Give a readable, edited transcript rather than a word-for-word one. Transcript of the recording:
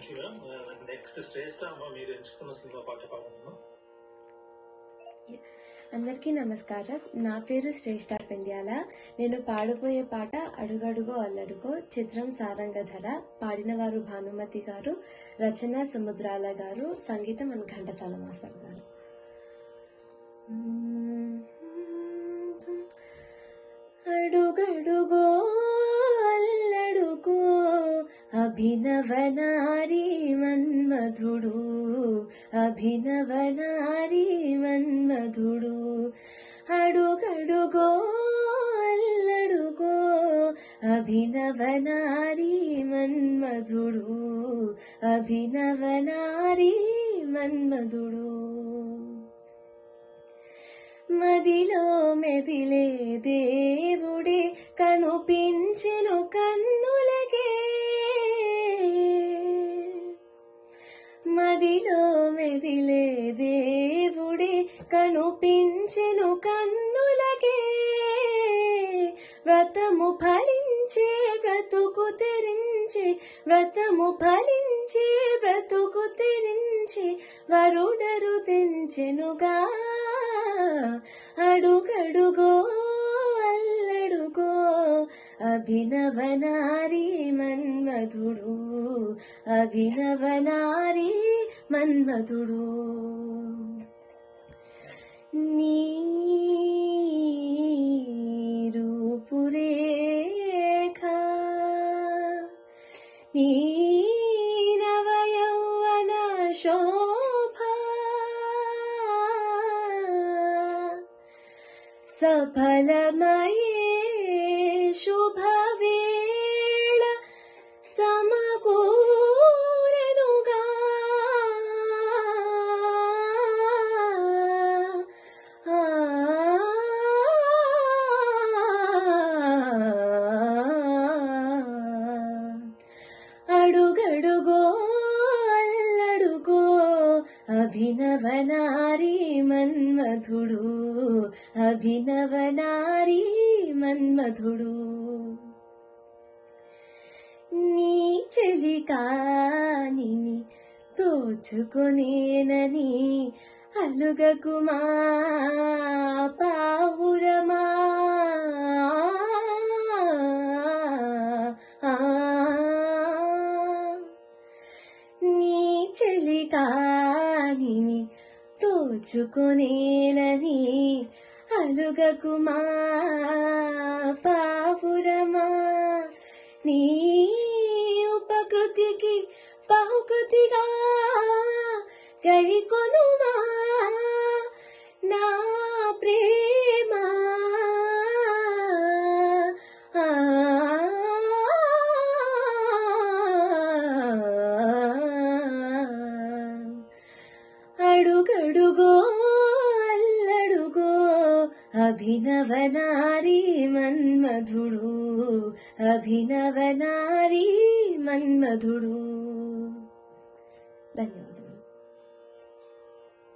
Thank you. Next శ్రేష్ఠ అమ్మ మీరు ఎంచుకున్న సినిమా పాట పాడమ్మా. అందరికీ నమస్కారం. నా పేరు శ్రేష్ఠ పెండ్యాల. నేను పాడబోయే పాట అడుగడుగో అల్లడుగో, చిత్రం సారంగధర. పాడినవారు భానుమతి గారు, రచన సముద్రాల గారు, సంగీతం మన ఘంటసాల మాస్టర్ గారు. అడుగడుగో అల్లడుగో అభినవ నారీ మన్మధుడు, అభినవ నారీ మన్మధుడు. అడుగడుగో అల్లడుగో అభినవ నారీ మన్మధుడు, అభినవ నారీ మన్మధుడు. మదిలో మెదిలే దేవుడే కనుపించెను కన్నులకే, మదిలో మెదిలే దేవుడే కనుపించెను కన్నులకే. వ్రతము ఫలించే బ్రతుకు తెరించే, వ్రతము ఫలించే బ్రతుకు తెరించే, వరుడరు తెంచెనుగా. అడుగడుగో అల్లడుగో అభినవ నారీ మన్మధుడు, అభినవ నారీ మన్మధుడు. నీ రూపురేఖ, నీ నవయౌవన శోభ, సఫలమయే శుభవేళ సమకూరెనుగా. అడుగడుగో అల్లడుగో అభినవ నారీ మన్మధుడు, అభినవ నారీ మన్మధుడు. నీ చెలికాని దోచుకొనేనని అలుగకుమా పావురమా. నీ చెలికాని దోచుకొనేనని అలుగకుమా పావురమా. నీ ఉపకృతికి బహుకృతిగా గైకొనుమా నా ప్రేమ. అడుగడుగో అల్లడుగో అభినవ నారీ మన్మధుడు, అభినవ నారీ మన్మధుడు. ధన్యవాదాలు.